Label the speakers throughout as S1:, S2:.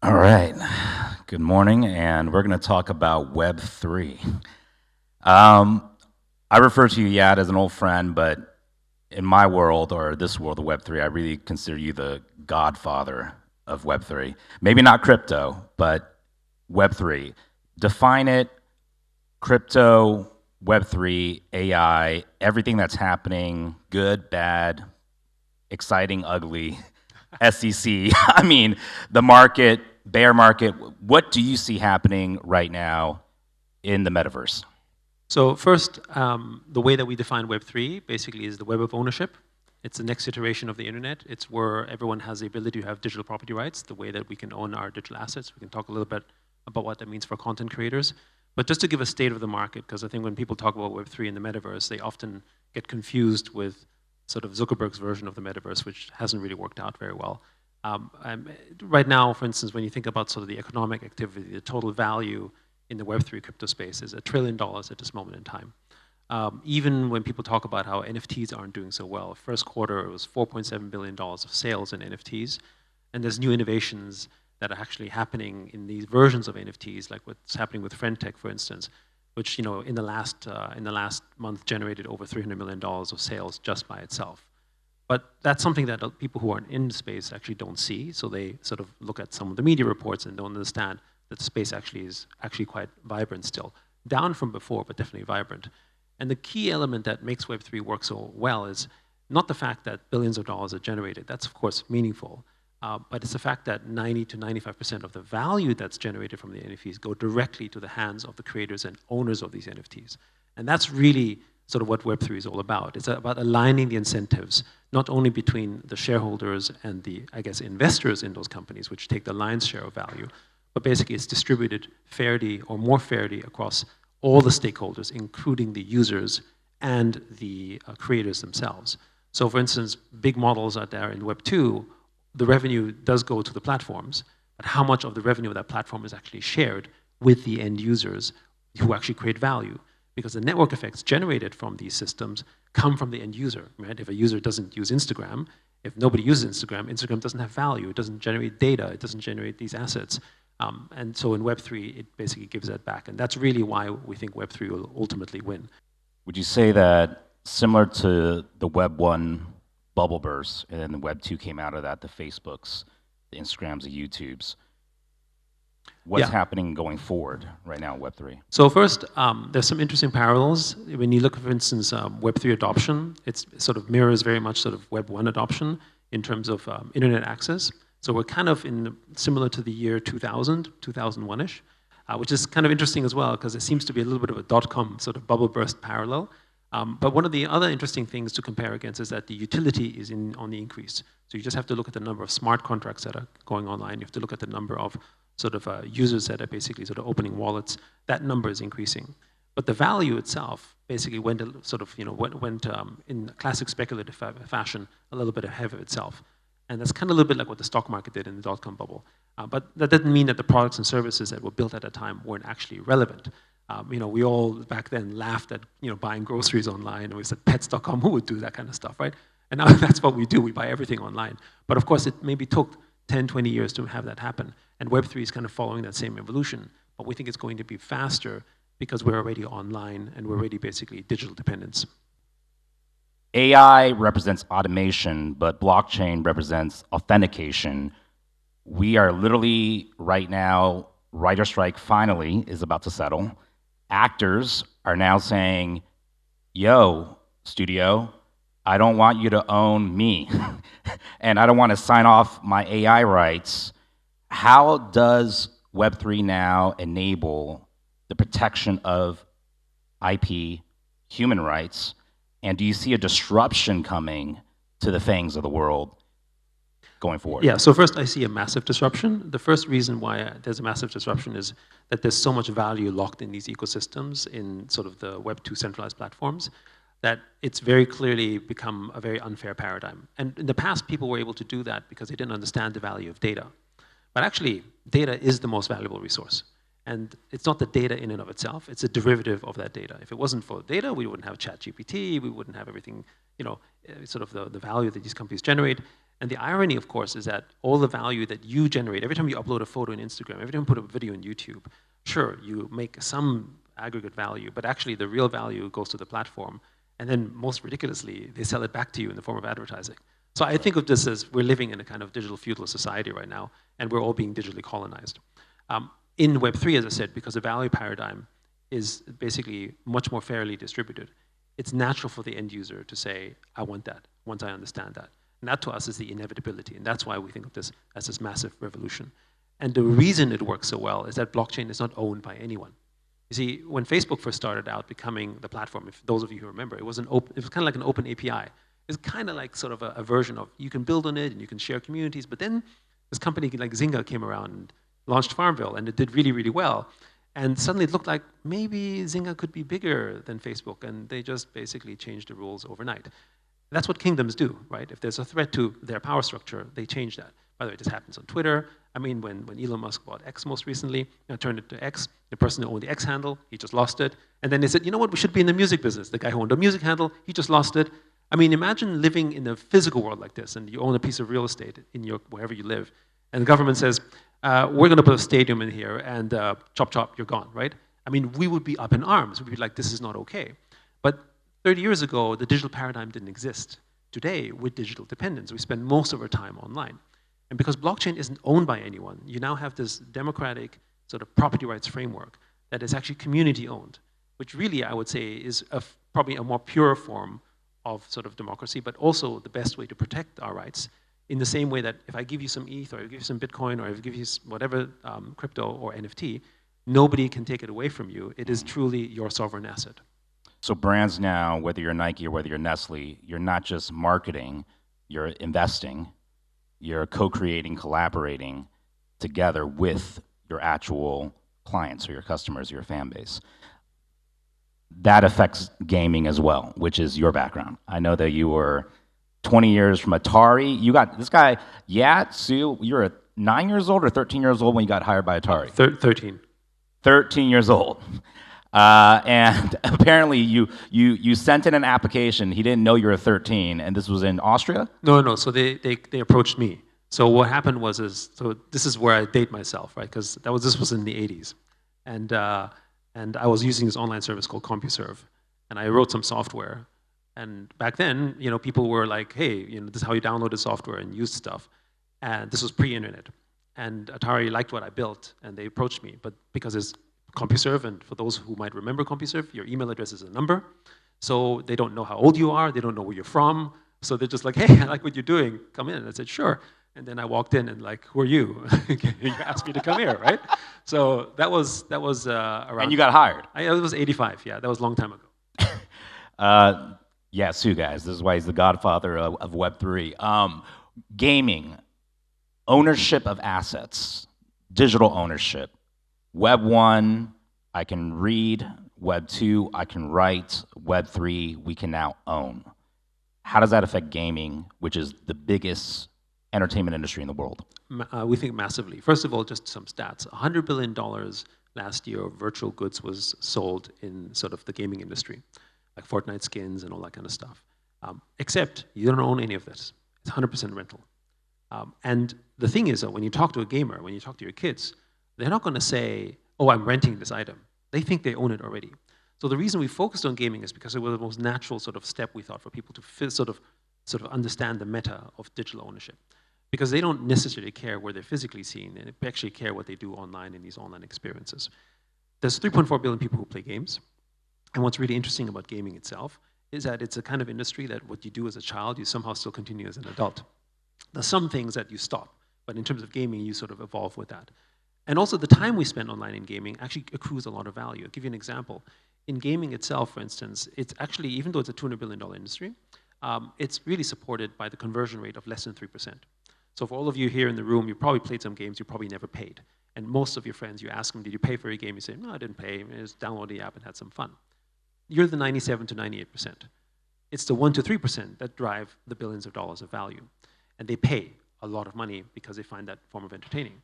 S1: All right. Good morning, and we're going to talk about Web3. Um, I refer to you, Yat, as an old friend, but in my world, or this world of Web3, I really consider you the godfather of Web3. Maybe not crypto, but Web3. Define it, crypto, Web3, AI, everything that's happening, good, bad, exciting, ugly, SEC. I mean, the market, bear market. What do you see happening right now in the metaverse?
S2: So first, the way that we define Web3 basically is the web of ownership. It's the next iteration of the internet. It's where everyone has the ability to have digital property rights, the way that we can own our digital assets. We can talk a little bit about what that means for content creators. But just to give a state of the market, because I think when people talk about Web3 in the metaverse, they often get confused with sort of Zuckerberg's version of the metaverse, which hasn't really worked out very well. Right now, for instance, when you think about sort of the economic activity, the total value in the Web3 crypto space is $1 trillion at this moment in time. Even when people talk about how NFTs aren't doing so well, first quarter it was $4.7 billion of sales in NFTs, and there's new innovations that are actually happening in these versions of NFTs, like what's happening with Friendtech, for instance, which in the last month generated over $300 million of sales just by itself. But that's something that people who aren't in the space actually don't see, so they sort of look at some of the media reports and don't understand that the space actually is quite vibrant still. Down from before, but definitely vibrant. And the key element that makes Web3 work so well is not the fact that billions of dollars are generated. That's, of course, meaningful. But it's the fact that 90 to 95% of the value that's generated from the NFTs go directly to the hands of the creators and owners of these NFTs. And that's really sort of what Web3 is all about. It's about aligning the incentives, not only between the shareholders and the, I guess, investors in those companies, which take the lion's share of value, but basically it's distributed fairly or more fairly across all the stakeholders, including the users and the creators themselves. So for instance, big models out there in Web 2, the revenue does go to the platforms, but how much of the revenue of that platform is actually shared with the end users who actually create value? Because the network effects generated from these systems come from the end user, right? If a user doesn't use Instagram, if nobody uses Instagram, Instagram doesn't have value, it doesn't generate data, it doesn't generate these assets. And so in Web3, it basically gives that back. And that's really why we think Web3 will ultimately win.
S1: Would you say that similar to the Web 1 bubble burst and then the Web 2 came out of that, the Facebooks, the Instagrams, the YouTubes, what's happening going forward right now in Web 3?
S2: So first, there's some interesting parallels. When you look, for instance, Web 3 adoption, it sort of mirrors very much sort of Web 1 adoption in terms of internet access. So we're kind of similar to the year 2000, 2001-ish, which is kind of interesting as well because it seems to be a little bit of a dot-com sort of bubble burst parallel. But one of the other interesting things to compare against is that the utility is on the increase. So you just have to look at the number of smart contracts that are going online. You have to look at the number of sort of users that are basically sort of opening wallets. That number is increasing. But the value itself basically went in classic speculative fashion a little bit ahead of itself. And that's kind of a little bit like what the stock market did in the dot-com bubble. But that didn't mean that the products and services that were built at that time weren't actually relevant. We all back then laughed at buying groceries online, and we said pets.com, who would do that kind of stuff, right? And now that's what we do. We buy everything online. But of course, it maybe took 10, 20 years to have that happen. And Web3 is kind of following that same evolution. But we think it's going to be faster because we're already online and we're already basically digital dependents.
S1: AI represents automation, but blockchain represents authentication. We are literally right now, writer strike finally is about to settle. Actors are now saying, yo, studio, I don't want you to own me, and I don't want to sign off my AI rights. How does Web3 now enable the protection of IP, human rights, and do you see a disruption coming to the FANGs of the world going forward?
S2: Yeah, so first I see a massive disruption. The first reason why there's a massive disruption is that there's so much value locked in these ecosystems in sort of the Web 2 centralized platforms that it's very clearly become a very unfair paradigm. And in the past, people were able to do that because they didn't understand the value of data. But actually, data is the most valuable resource. And it's not the data in and of itself, it's a derivative of that data. If it wasn't for data, we wouldn't have ChatGPT, we wouldn't have everything, sort of the value that these companies generate. And the irony, of course, is that all the value that you generate, every time you upload a photo on Instagram, every time you put a video on YouTube, sure, you make some aggregate value, but actually the real value goes to the platform. And then most ridiculously, they sell it back to you in the form of advertising. So I think of this as we're living in a kind of digital feudal society right now, and we're all being digitally colonized. In Web3, as I said, because the value paradigm is basically much more fairly distributed, it's natural for the end user to say, I want that, once I understand that. And that to us is the inevitability, and that's why we think of this as this massive revolution. And the reason it works so well is that blockchain is not owned by anyone. You see, when Facebook first started out becoming the platform, if those of you who remember, it was kind of like an open API. It's kind of like sort of a version of, you can build on it and you can share communities, but then this company like Zynga came around and launched Farmville, and it did really, really well. And suddenly it looked like maybe Zynga could be bigger than Facebook, and they just basically changed the rules overnight. That's what kingdoms do, right? If there's a threat to their power structure, they change that. By the way, this happens on Twitter. I mean, when Elon Musk bought X most recently, turned it to X, the person who owned the X handle, he just lost it. And then they said, you know what, we should be in the music business. The guy who owned the music handle, he just lost it. I mean, imagine living in a physical world like this, and you own a piece of real estate in wherever you live, and the government says, we're going to put a stadium in here, and chop, chop, you're gone, right? I mean, we would be up in arms. We'd be like, this is not okay. But 30 years ago, the digital paradigm didn't exist. Today, with digital dependence, we spend most of our time online. And because blockchain isn't owned by anyone, you now have this democratic sort of property rights framework that is actually community owned, which really, I would say, is probably a more pure form of sort of democracy, but also the best way to protect our rights, in the same way that if I give you some ETH, or I give you some Bitcoin, or I give you whatever crypto or NFT, nobody can take it away from you. It is truly your sovereign asset.
S1: So brands now, whether you're Nike or whether you're Nestle, you're not just marketing, you're investing, you're co-creating, collaborating together with your actual clients or your customers or your fan base. That affects gaming as well, which is your background. I know that you were 20 years from Atari. You got this guy, Yat Siu, you were 9 years old or 13 years old when you got hired by Atari?
S2: 13.
S1: 13 years old. And apparently you sent in an application. He didn't know you were 13, and this was in Austria?
S2: No. So they approached me. So what happened was, so this is where I date myself, right? Because this was in the 80s. And I was using this online service called CompuServe. And I wrote some software. And back then, people were like, hey, this is how you download the software and use stuff. And this was pre-internet. And Atari liked what I built, and they approached me. But because it's CompuServe, and for those who might remember CompuServe, your email address is a number. So they don't know how old you are. They don't know where you're from. So they're just like, hey, I like what you're doing. Come in. And I said, sure. And then I walked in and like, who are you? You asked me to come here, right? So that was around.
S1: And you got hired.
S2: It was 85, yeah. That was a long time ago.
S1: Yat Siu, guys. This is why he's the godfather of Web3. Gaming, ownership of assets, digital ownership. Web 1, I can read. Web 2, I can write. Web 3, we can now own. How does that affect gaming, which is the biggest entertainment industry in the world?
S2: We think massively. First of all, just some stats. $100 billion last year of virtual goods was sold in sort of the gaming industry, like Fortnite skins and all that kind of stuff. Except you don't own any of this. It's 100% rental. And the thing is that when you talk to a gamer, when you talk to your kids, they're not going to say, oh, I'm renting this item. They think they own it already. So the reason we focused on gaming is because it was the most natural sort of step we thought for people to sort of understand the meta of digital ownership. Because they don't necessarily care where they're physically seen, and they actually care what they do online in these online experiences. There's 3.4 billion people who play games. And what's really interesting about gaming itself is that it's a kind of industry that what you do as a child, you somehow still continue as an adult. There's some things that you stop, but in terms of gaming, you sort of evolve with that. And also the time we spend online in gaming actually accrues a lot of value. I'll give you an example. In gaming itself, for instance, it's actually, even though it's a $200 billion industry, it's really supported by the conversion rate of less than 3%. So for all of you here in the room, you probably played some games you probably never paid. And most of your friends, you ask them, did you pay for a game? You say, no, I didn't pay. I just downloaded the app and had some fun. You're the 97 to 98%. It's the 1 to 3% that drive the billions of dollars of value. And they pay a lot of money because they find that form of entertaining.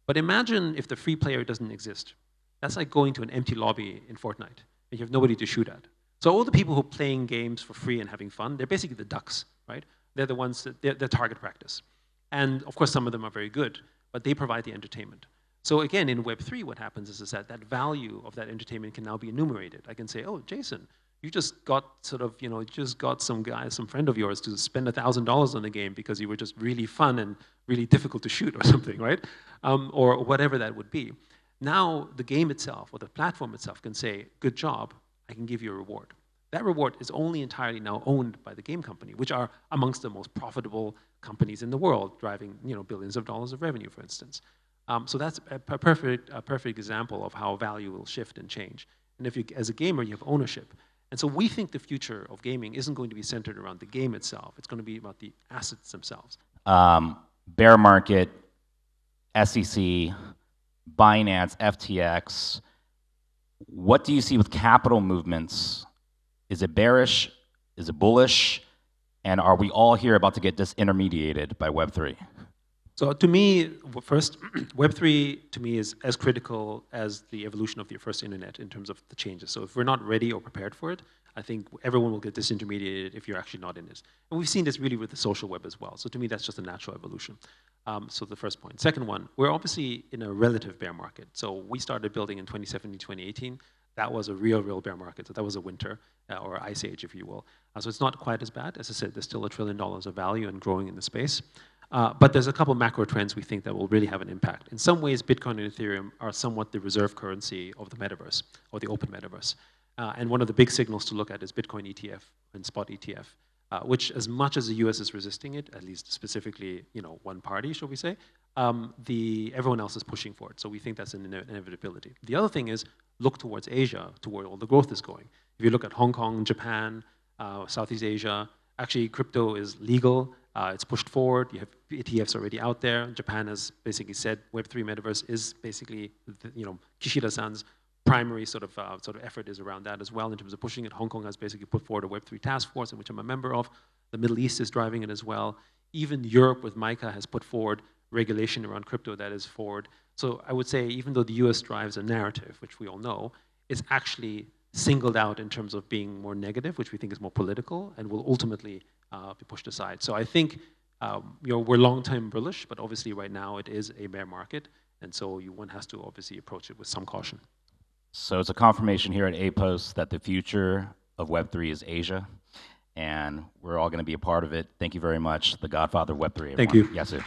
S2: But imagine if the free player doesn't exist. That's like going to an empty lobby in Fortnite, and you have nobody to shoot at. So all the people who are playing games for free and having fun, they're basically the ducks, right? They're the ones that they're target practice. And of course, some of them are very good, but they provide the entertainment. So again, in Web3, what happens is that that value of that entertainment can now be enumerated. I can say, oh, Jason, you just got sort of, you just got some guy, some friend of yours to spend $1,000 on the game because you were just really fun and really difficult to shoot or something, right? Or whatever that would be. Now the game itself or the platform itself can say, good job, I can give you a reward. That reward is only entirely now owned by the game company, which are amongst the most profitable companies in the world, driving billions of dollars of revenue, for instance. So that's a perfect example of how value will shift and change. And if you, as a gamer, you have ownership. And so we think the future of gaming isn't going to be centered around the game itself. It's going to be about the assets themselves.
S1: Bear market, SEC, Binance, FTX. What do you see with capital movements? Is it bearish? Is it bullish? And are we all here about to get disintermediated by Web3?
S2: So to me, first, Web3 to me is as critical as the evolution of the first internet in terms of the changes. So if we're not ready or prepared for it, I think everyone will get disintermediated if you're actually not in this. And we've seen this really with the social web as well. So to me, that's just a natural evolution. So the first point. Second one, we're obviously in a relative bear market. So we started building in 2017, 2018. That was a real bear market. So that was a winter or ice age, if you will. So it's not quite as bad. As I said, there's still $1 trillion of value and growing in the space. But there's a couple macro trends we think that will really have an impact. In some ways, Bitcoin and Ethereum are somewhat the reserve currency of the metaverse, or the open metaverse. And one of the big signals to look at is Bitcoin ETF and spot ETF, which as much as the US is resisting it, at least specifically one party, shall we say, everyone else is pushing for it. So we think that's an inevitability. The other thing is look towards Asia, to where all the growth is going. If you look at Hong Kong, Japan, Southeast Asia, actually crypto is legal. It's pushed forward. You have ETFs already out there. Japan has basically said Web3 metaverse is basically, Kishida-san's primary sort of effort is around that as well in terms of pushing it. Hong Kong has basically put forward a Web3 task force, in which I'm a member of. The Middle East is driving it as well. Even Europe with MiCA has put forward regulation around crypto that is forward. So I would say even though the US drives a narrative, which we all know, it's actually singled out in terms of being more negative, which we think is more political and will ultimately be pushed aside. So I think we're long-term bullish, but obviously right now it is a bear market, and so one has to obviously approach it with some caution.
S1: So it's a confirmation here at APOS that the future of Web3 is Asia, and we're all going to be a part of it. Thank you very much, the godfather of Web3. Everyone.
S2: Thank you.
S1: Yat Siu.